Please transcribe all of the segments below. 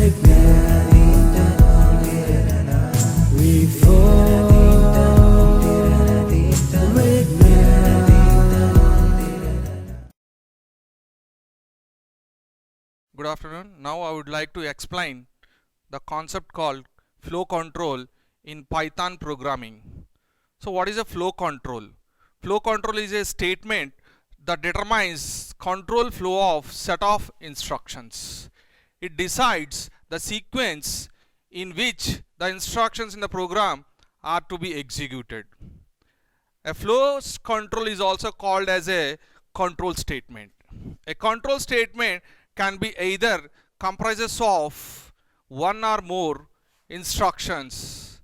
Good afternoon. Now I would like to explain the concept called flow control in Python programming. So what is a flow control? Flow control is a statement that determines control flow of set of instructions. It decides the sequence in which the instructions in the program are to be executed. A flow control is also called as a control statement. A control statement can be either comprises of one or more instructions.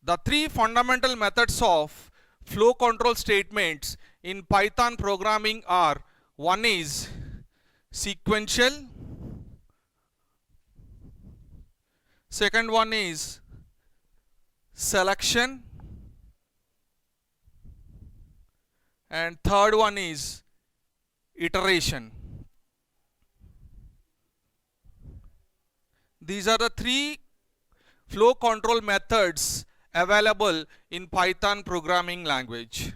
The three fundamental methods of flow control statements in Python programming are: one is sequential, second one is selection, and third one is iteration. These are the three flow control methods available in Python programming language.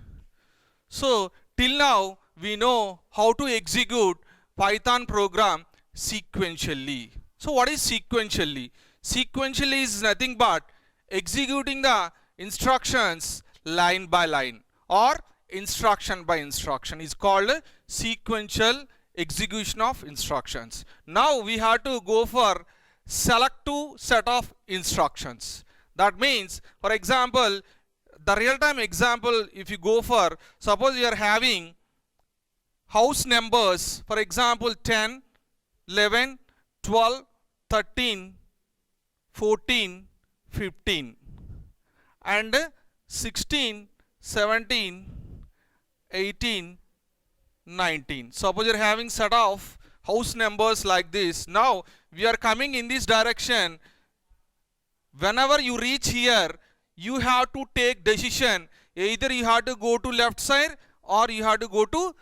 So till now we know how to execute Python program sequentially. So what is sequentially? Sequentially is nothing but executing the instructions line by line or instruction by instruction is called sequential execution of instructions. Now we have to go for selective set of instructions. That means, for example, the real-time example, if you go for, suppose you are having house numbers, for example 10, 11, 12, 13, 14, 15 and 16, 17, 18, 19. Suppose you are having set of house numbers like this. Now we are coming in this direction. Whenever you reach here, you have to take decision. Either you have to go to left side or you have to go to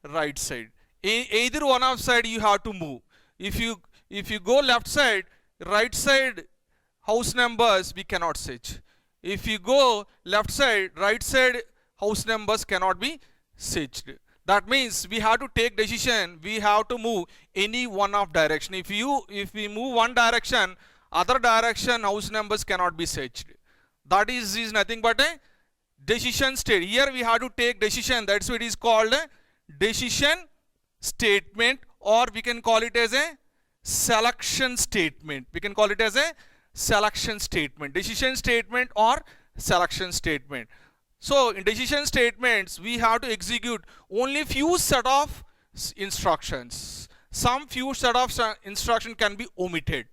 right side. Either one of side you have to move. If you go left side, right side house numbers we cannot search. If you go left side, right side house numbers cannot be searched. That means we have to take decision. We have to move any one of direction. If we move one direction, other direction house numbers cannot be searched. That is nothing but a decision state. Here we have to take decision. That's what is called a decision statement, or we can call it as a selection statement. We can call it as a selection statement, decision statement or selection statement. So in decision statements we have to execute only few set of instructions. Some few set of instruction can be omitted.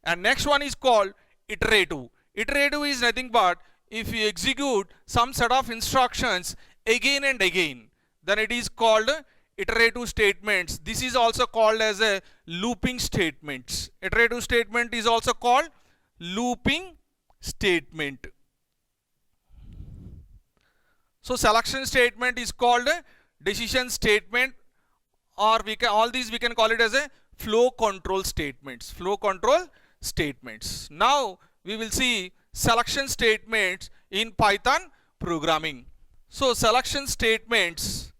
And next one is called iterative. Iterative is nothing but if you execute some set of instructions again and again, then it is called iterative statements. This is also called as a looping statements. Iterative statement is also called looping statement. So selection statement is called a decision statement, or all these we can call it as a flow control statements. Flow control statements. Now we will see selection statements in Python programming. So selection statements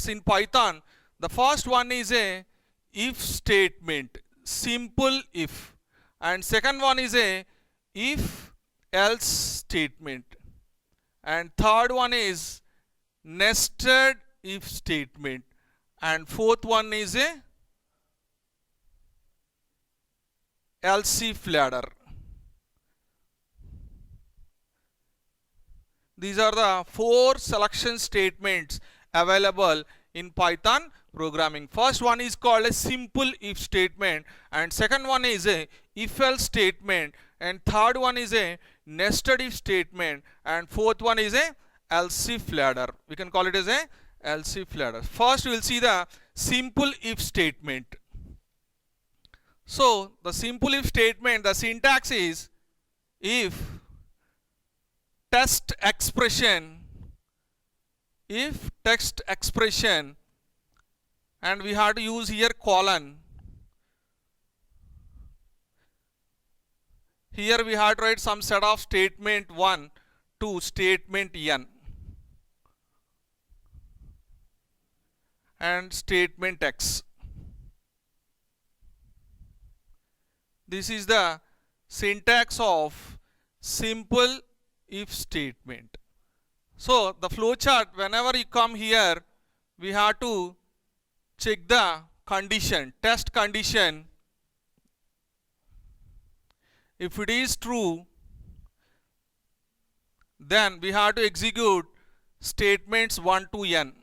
in Python. The first one is a if statement, simple if, and second one is a if else statement, and third one is nested if statement, and fourth one is a else if ladder. These are the four selection statements available in Python programming. First one is called a simple if statement, and second one is a if else statement, and third one is a nested if statement, and fourth one is a else if ladder. We can call it as a else if ladder. First we will see the simple if statement. So the simple if statement, the syntax is if text expression, and we have to use here colon. Here we have to write some set of statement 1 to statement n and statement x. This is the syntax of simple if statement. So the flowchart, whenever you come here, we have to check the condition, test condition. If it is true, then we have to execute statements 1 to n.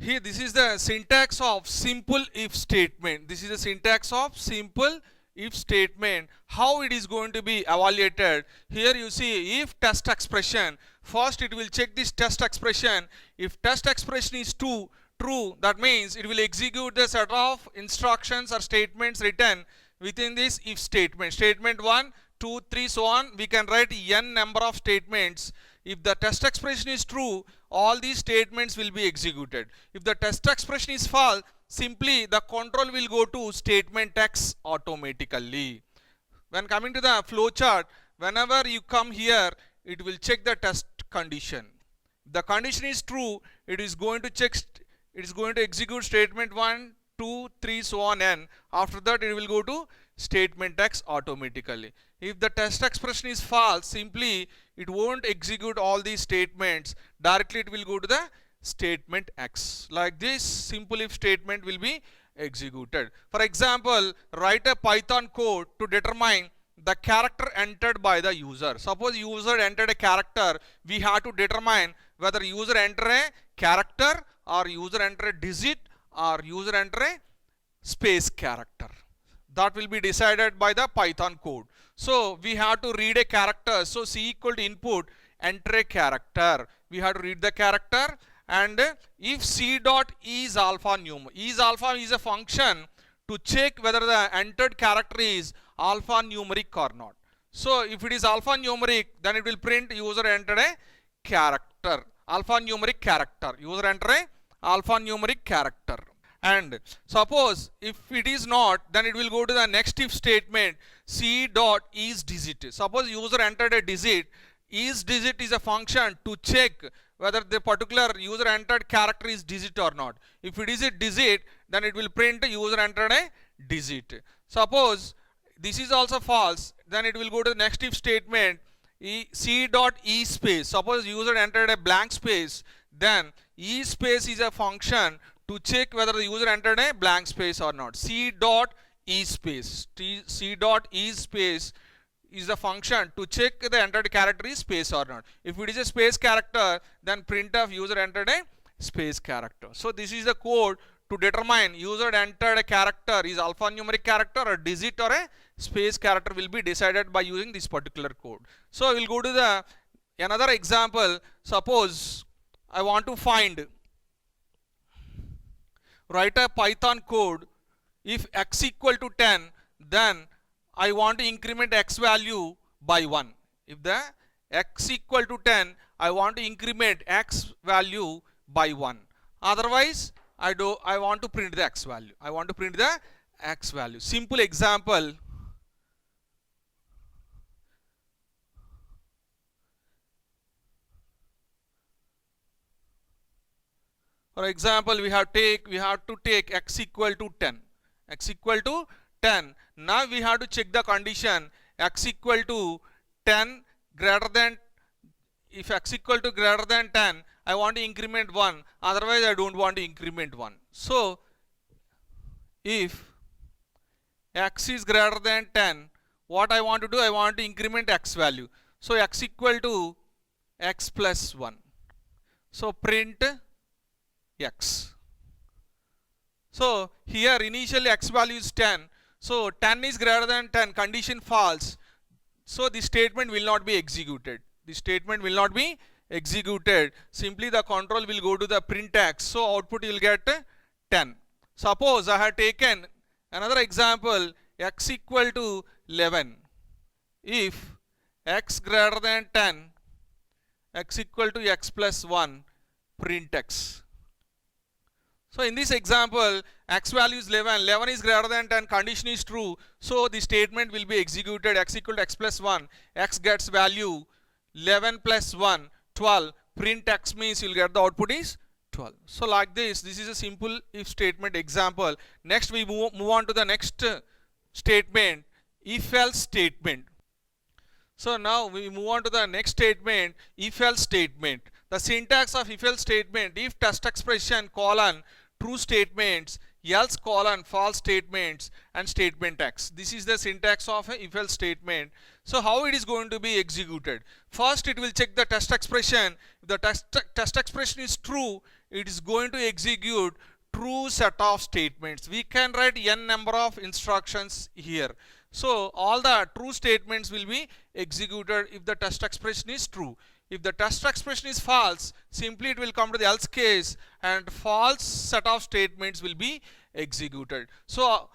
Here, this is the syntax of simple if statement. This is the syntax of simple if statement. How it is going to be evaluated? Here you see if test expression. First it will check this test expression. If test expression is true, that means it will execute the set of instructions or statements written within this if statement. Statement 1, 2, 3, so on. We can write n number of statements. If the test expression is true, all these statements will be executed. If the test expression is false, simply the control will go to statement X automatically. When coming to the flowchart, whenever you come here, it will check the test condition. If the condition is true, it is going to check, it is going to execute statement 1, 2, 3, so on n. After that, it will go to statement X automatically. If the test expression is false, simply it won't execute all these statements. Directly it will go to the statement X. Like this, simple if statement will be executed. For example, write a Python code to determine the character entered by the user. Suppose user entered a character, we have to determine whether user enter a character or user enter a digit or user enter a space character. That will be decided by the Python code. So we have to read a character. So C equal to input, enter a character. We have to read the character, and if C dot is alphanumeric. Is alpha is a function to check whether the entered character is alphanumeric or not. So if it is alphanumeric, then it will print user entered a character. Alphanumeric character. User enter a alphanumeric character. And suppose if it is not, then it will go to the next if statement, C dot is digit. Suppose user entered a digit. Is digit is a function to check whether the particular user entered character is digit or not. If it is a digit, then it will print user entered a digit. Suppose this is also false, then it will go to the next if statement, C dot e space. Suppose user entered a blank space, then e space is a function to check whether the user entered a blank space or not. C dot e space. C dot e space is a function to check the entered character is space or not. If it is a space character, then printf user entered a space character. So this is the code to determine user entered a character is alphanumeric character or digit or a space character will be decided by using this particular code. So we will go to the another example. Suppose I want to find, write a Python code. If x equal to 10, then I want to increment x value by 1. If the x equal to 10, I want to increment x value by 1. Otherwise, I want to print the x value. I want to print the x value. Simple example. For example, we have to take x equal to 10. X equal to 10. Now we have to check the condition x equal to 10 greater than, if x equal to greater than 10, I want to increment 1. Otherwise, I don't want to increment 1. So, if x is greater than 10, what I want to do? I want to increment x value. So, x equal to x plus 1. So, print x. So here initially x value is 10. So 10 is greater than 10, condition false. So the statement will not be executed. The statement will not be executed. Simply the control will go to the print x. So output you will get 10. Suppose I have taken another example, x equal to 11. If x greater than 10, x equal to x plus 1, print x. So in this example, x value is 11, 11 is greater than 10, condition is true. So the statement will be executed, x equal to x plus 1, x gets value 11 plus 1, 12, print x means you will get the output is 12. So like this is a simple if statement example. Next we move on to the next statement, if else statement. So now we move on to the next statement, if else statement. The syntax of if else statement, if test expression colon true statements, else colon false statements, and statement x. This is the syntax of a if else statement. So how it is going to be executed? First it will check the test expression. If the test expression is true, it is going to execute true set of statements. We can write n number of instructions here. So all the true statements will be executed if the test expression is true. If the test expression is false, simply it will come to the else case and false set of statements will be executed. So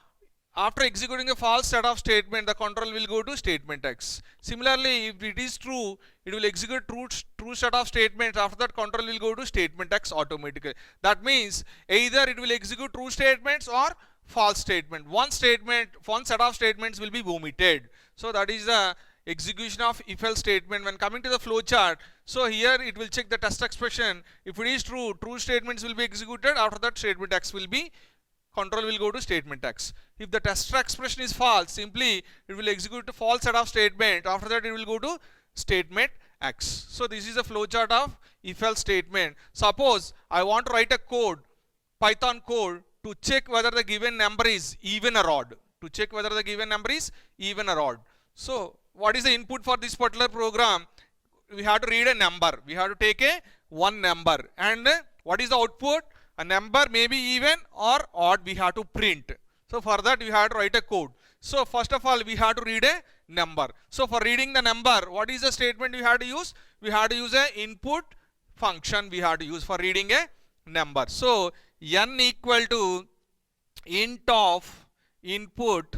after executing a false set of statement, the control will go to statement x. Similarly, if it is true, it will execute true set of statements. After that, control will go to statement x automatically. That means either it will execute true statements or false statement. One set of statements will be omitted. So that is the execution of if else statement. When coming to the flow chart, so here it will check the test expression. If it is true, true statements will be executed. After that, statement x will be, control will go to statement x. If the test expression is false, simply it will execute a false set of statement. After that, it will go to statement x. So this is a flow chart of if else statement. Suppose I want to write a code, Python code, to check whether the given number is even or odd. To check whether the given number is even or odd. So what is the input for this particular program? We have to read a number. We have to take a one number. And what is the output? A number may be even or odd, we have to print. So for that we have to write a code. So first of all we have to read a number. So for reading the number, what is the statement we have to use? We have to use a input function we have to use for reading a number. So n equal to int of input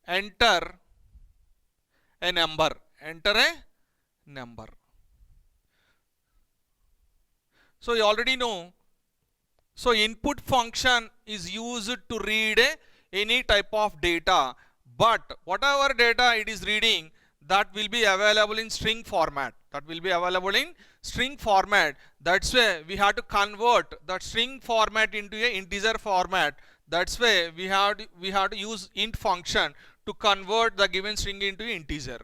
enter a number. Enter a number. So you already know. So input function is used to read any type of data, but whatever data it is reading, that will be available in string format. That will be available in string format. That's why we have to convert that string format into a integer format. That's why we have to use int function to convert the given string into integer.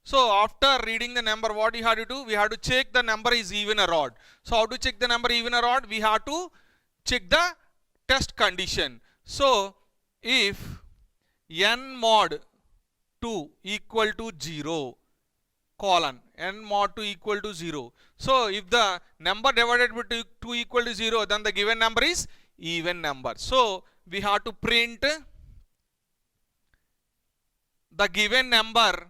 So after reading the number, what we have to do? We have to check the number is even or odd. So how to check the number even or odd? We have to check the test condition. So if n mod 2 equal to 0 colon n mod 2 equal to 0. So if the number divided by 2 equal to 0, then the given number is even number. So we have to print the given number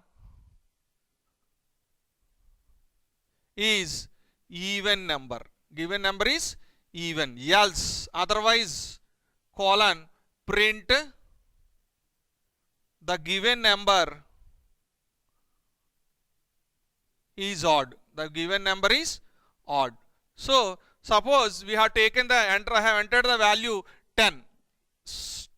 is even number. Given number is even. Else, otherwise, colon, print the given number is odd. The given number is odd. So suppose we have taken the I have entered the value 10.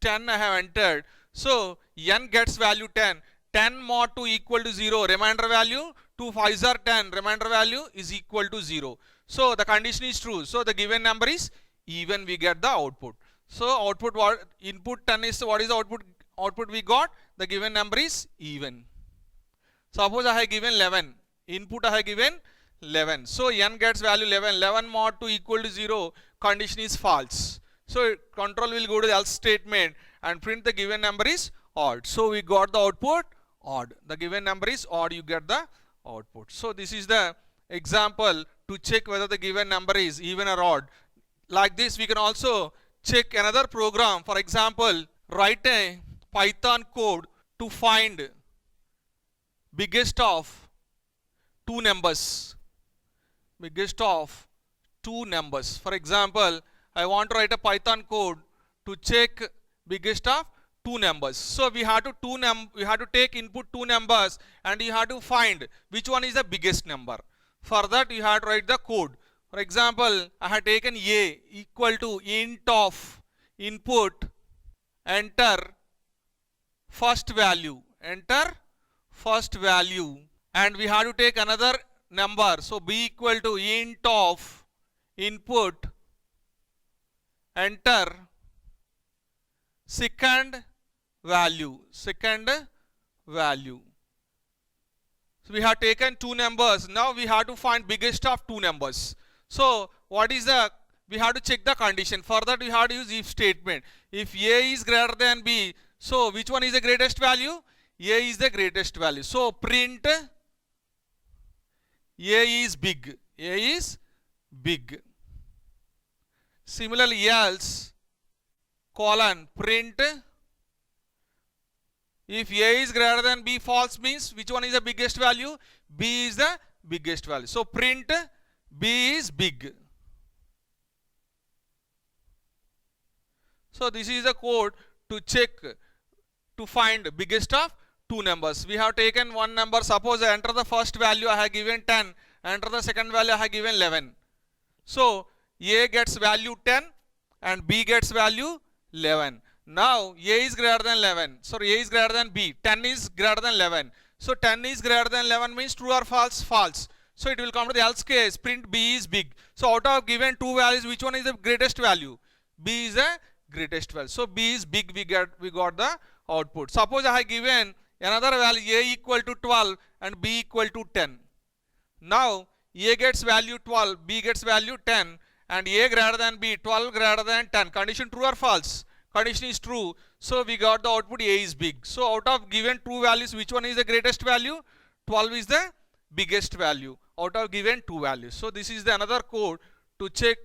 10 I have entered. So n gets value 10. 10 mod 2 equal to 0. Remainder value 2 5s are 10. Remainder value is equal to 0. So the condition is true. So the given number is even. We get the output. So output, what input 10 is, what is the output? Output we got, the given number is even. Suppose I have given 11. Input I have given 11. So n gets value 11. 11 mod 2 equal to 0. Condition is false. So control will go to the else statement and print the given number is odd. So we got the output odd. The given number is odd, you get the output. So this is the example to check whether the given number is even or odd. Like this we can also check another program. For example, write a Python code to find biggest of two numbers. Biggest of two numbers. For example, I want to write a Python code to check biggest of two numbers. So we have to take input two numbers and you have to find which one is the biggest number. For that you have to write the code. For example, I have taken a equal to int of input, enter first value, and we have to take another number. So b equal to int of input, enter second value. So we have taken two numbers. Now we have to find biggest of two numbers. So we have to check the condition. For that we have to use if statement. If a is greater than b, so which one is the greatest value? A is the greatest value. So print a is big. Similarly, else colon print if a is greater than b, false means which one is the biggest value? B is the biggest value. So print b is big. So this is the code to check, to find biggest of two numbers. We have taken one number. Suppose I enter the first value, I have given 10. Enter the second value, I have given 11. So a gets value 10 and b gets value 11. Now a is greater than 11. Sorry, a is greater than b. 10 is greater than 11. So 10 is greater than 11 means true or false? False. So it will come to the else case. Print b is big. So out of given two values, which one is the greatest value? B is the greatest value. So b is big. We got the output. Suppose I have given another value a equal to 12 and b equal to 10. Now a gets value 12, b gets value 10, and a greater than b, 12 greater than 10. Condition true or false? Condition is true. So we got the output a is big. So out of given two values, which one is the greatest value? 12 is the biggest value out of given two values. So this is the another code to check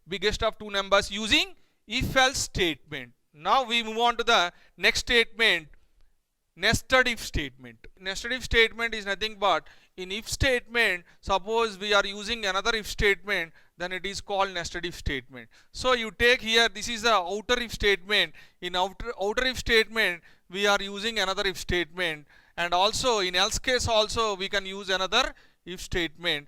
biggest of two numbers using if else statement. Now we move on to the next statement, nested if statement. Nested if statement is nothing but in if statement, suppose we are using another if statement, then it is called nested if statement. So you take here, this is the outer if statement. In outer if statement, we are using another if statement, and also in else case also we can use another if statement.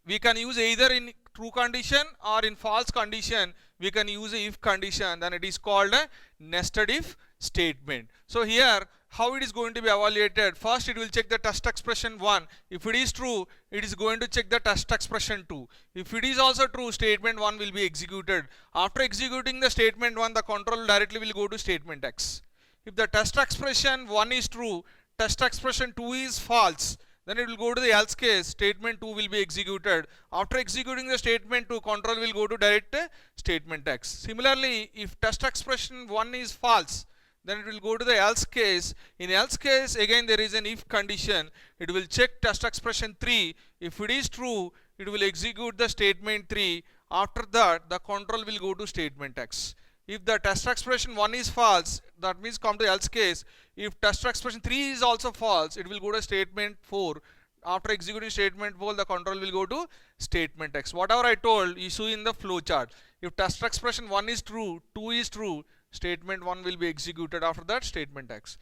We can use either in true condition or in false condition. We can use a if condition, then it is called a nested if statement. So here how it is going to be evaluated? First it will check the test expression 1. If it is true, it is going to check the test expression 2. If it is also true, statement 1 will be executed. After executing the statement 1, the control directly will go to statement X. If the test expression 1 is true, test expression 2 is false, then it will go to the else case. Statement 2 will be executed. After executing the statement 2, control will go to direct statement X. Similarly, if test expression 1 is false, then it will go to the else case. In else case, again there is an if condition. It will check test expression 3. If it is true, it will execute the statement 3. After that, the control will go to statement X. If the test expression 1 is false, that means come to else case. If test expression 3 is also false, it will go to statement 4. After executing statement 4, the control will go to statement X. Whatever I told, you see in the flow chart. If test expression 1 is true, 2 is true, statement 1 will be executed. After that, statement X.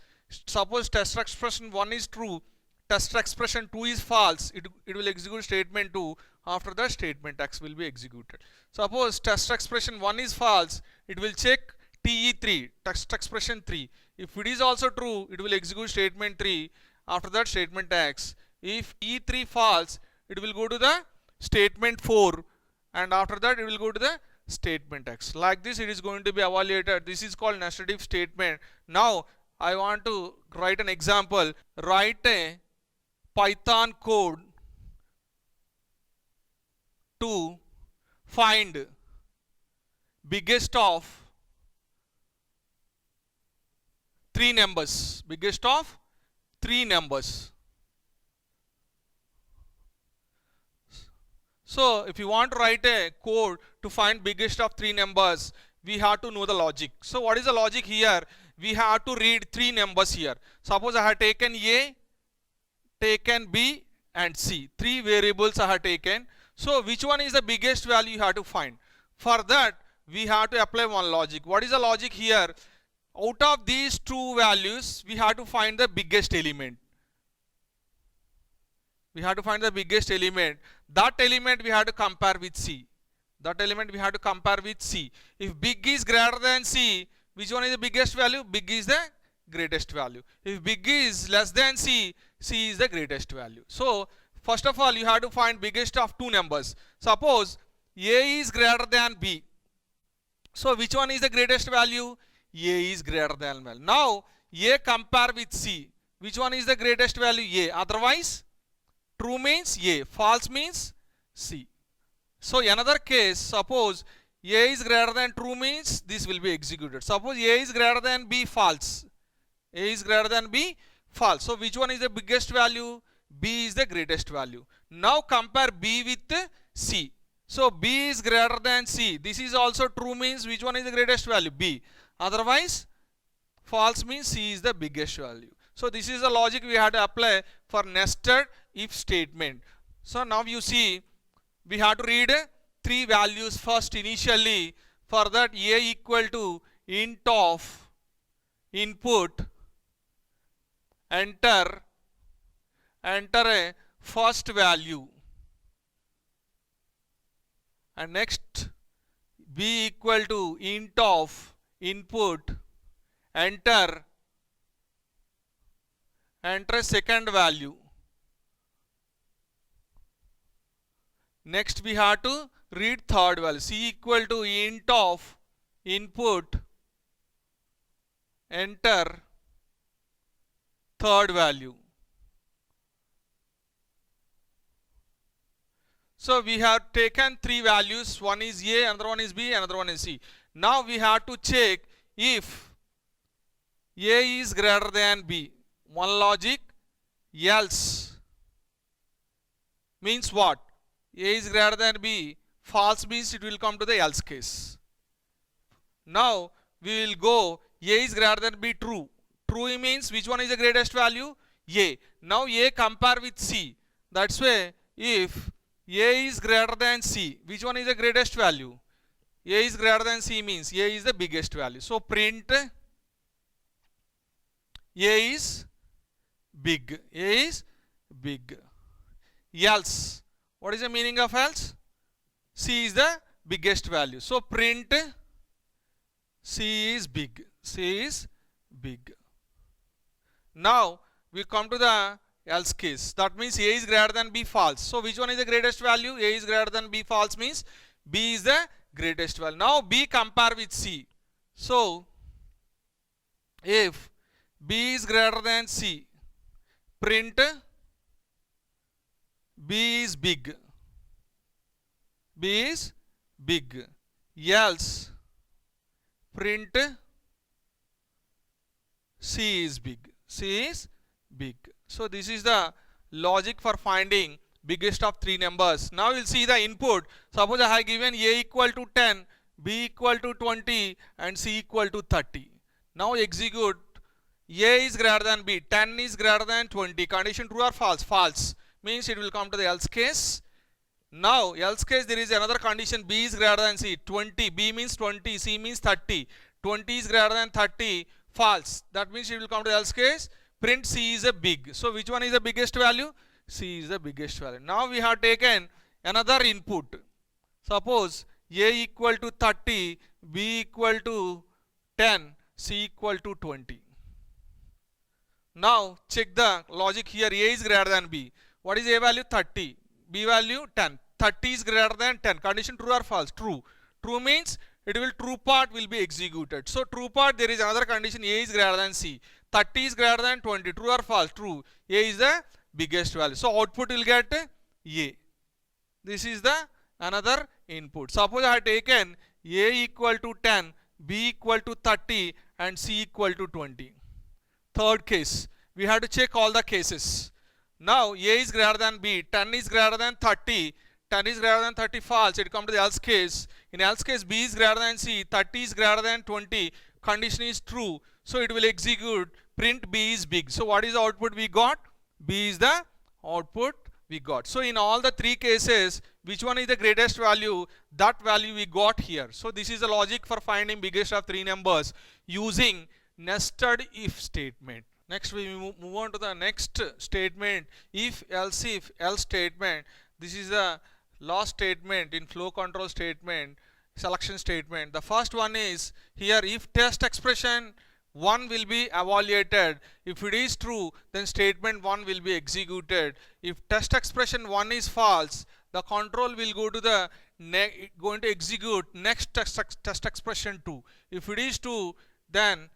Suppose test expression 1 is true, test expression 2 is false, it will execute statement 2. After that, statement X will be executed. Suppose test expression 1 is false, it will check TE3, test expression 3. If it is also true, it will execute statement 3. After that, statement X. If E3 false, it will go to the statement 4, and after that it will go to the statement X. Like this it is going to be evaluated. This is called nested if statement. Now I want to write an example. Write a Python code to find biggest of three numbers. Biggest of three numbers. So if you want to write a code to find biggest of three numbers, we have to know the logic. So what is the logic here? we have to read three numbers here. Suppose I have taken A, taken B and C. Three variables I have taken. So which one is the biggest value you have to find. For that we have to apply one logic. What is the logic here? Out of these two values we have to find the biggest element. We have to find the biggest element. That element we have to compare with C. That element we have to compare with C. If big is greater than C, which one is the biggest value? Big is the greatest value. If big is less than C, C is the greatest value. So first of all you have to find biggest of two numbers. Suppose A is greater than B. So which one is the greatest value? A is greater than B. Now A compare with C. Which one is the greatest value? A. Otherwise true means A, false means C. So another case, suppose A is greater than true means this will be executed. Suppose A is greater than B, false. A is greater than B, false. So which one is the biggest value? B is the greatest value. Now compare B with C. So B is greater than C. This is also true means which one is the greatest value? B. Otherwise false means C is the biggest value. So this is the logic we have to apply for nested if statement. So now you see we have to read three values first initially. For that A equal to int of input, enter a first value, and next B equal to int of input, enter a second value. Next we have to read third value. C equal to int of input, enter third value. So we have taken three values. One is A, another one is B, another one is C. Now we have to check if A is greater than B. One logic, else means what? A is greater than B, false means it will come to the else case. Now we will go A is greater than B, true. True means which one is the greatest value? A. Now A compare with C. That's why if A is greater than C, which one is the greatest value? A is greater than C means A is the biggest value. So print A is big. A is big. Else. What is the meaning of else? C is the biggest value. So print C is big. C is big. Now we come to the else case. That means A is greater than B, false. So which one is the greatest value? A is greater than B, false means B is the greatest value. Now B compare with C. So if B is greater than C, print B is big. B is big. Else print C is big. C is big. So this is the logic for finding biggest of three numbers. Now we'll see the input. Suppose I have given A equal to 10, B equal to 20 and C equal to 30. Now execute. A is greater than B, 10 is greater than 20. Condition true or false? False. Means it will come to the else case. Now else case there is another condition, B is greater than C. 20, B means 20, C means 30. 20 is greater than 30, false. That means it will come to the else case. Print C is a big. So which one is the biggest value? C is the biggest value. Now we have taken another input. Suppose A equal to 30, B equal to 10, C equal to 20. Now check the logic here. A is greater than B. What is A value? 30. B value 10. 30 is greater than 10. Condition true or false? True. True means it will true part will be executed. So true part there is another condition, A is greater than C. 30 is greater than 20. True or false? True. A is the biggest value. So output will get A. This is the another input. Suppose I have taken A equal to 10, B equal to 30 and C equal to 20. Third case. We have to check all the cases. Now A is greater than B, 10 is greater than 30, 10 is greater than 30, false. It comes to the else case. In else case B is greater than C, 30 is greater than 20. condition is true, so it will execute print B is big. So what is the output we got? B is the output we got. So in all the three cases, which one is the greatest value? That value we got here. So this is the logic for finding biggest of three numbers using nested if statement. Next we move on to the next statement, if else statement. This is the last statement in flow control statement, selection statement. The first one is here, if test expression 1 will be evaluated. If it is true, then statement 1 will be executed. If test expression 1 is false, the control will go to the going to execute next test expression 2. If it is true, then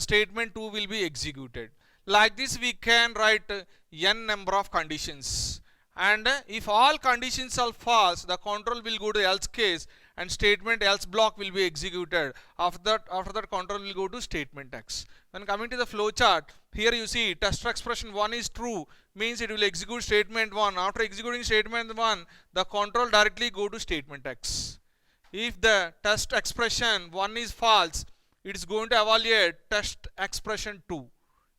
statement 2 will be executed. Like this we can write n number of conditions, and if all conditions are false, the control will go to else case and statement else block will be executed. After that control will go to statement X. When coming to the flow chart, here you see test expression 1 is true, means it will execute statement 1. After executing statement 1, the control directly go to statement X. If the test expression 1 is false, it is going to evaluate test expression 2.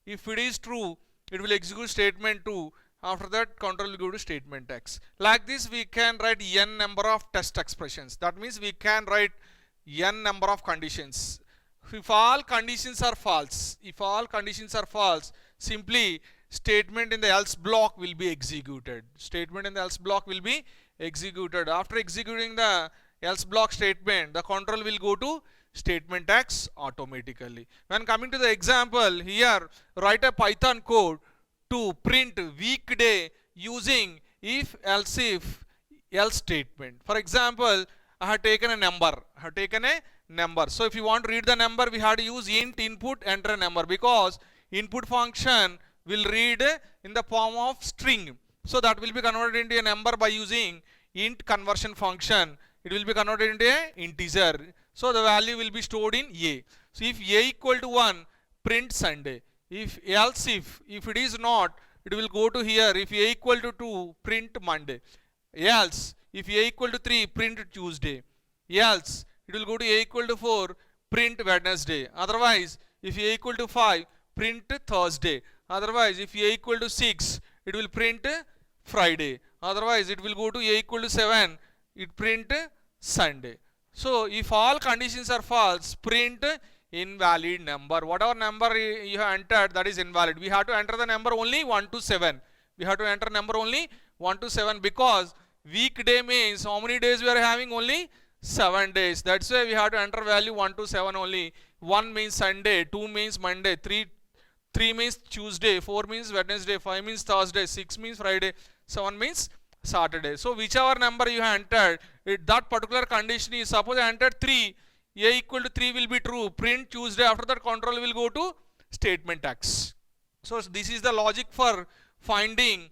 If it is true, it will execute statement 2. After that, control will go to statement X. Like this we can write n number of test expressions. That means we can write n number of conditions. If all conditions are false, simply statement in the else block will be executed. After executing the else block statement, the control will go to statement X automatically. When coming to the example, here write a Python code to print weekday using if else statement. For example, I have taken a number. So if you want to read the number, we have to use int input enter a number, because input function will read in the form of string. So that will be converted into a number by using int conversion function. It will be converted into a integer. So the value will be stored in A. So if A equal to 1, print Sunday. If it is not, it will go to here. If A equal to 2, print Monday. Else, if A equal to 3, print Tuesday. Else, it will go to A equal to 4, print Wednesday. Otherwise, if A equal to 5, print Thursday. Otherwise, if A equal to 6, it will print Friday. Otherwise, it will go to A equal to 7, it print Sunday. So if all conditions are false, print invalid number. Whatever number you have entered, that is invalid. We have to enter the number only 1 to 7. Because weekday means how many days we are having? Only 7 days. That's why we have to enter value 1 to 7 only. 1 means Sunday, 2 means Monday, 3 means Tuesday, 4 means Wednesday, 5 means Thursday, 6 means Friday, 7 means Saturday. So whichever number you have entered, that particular condition is, suppose I entered 3, A equal to 3 will be true, print Tuesday. After that, control will go to statement X. So this is the logic for finding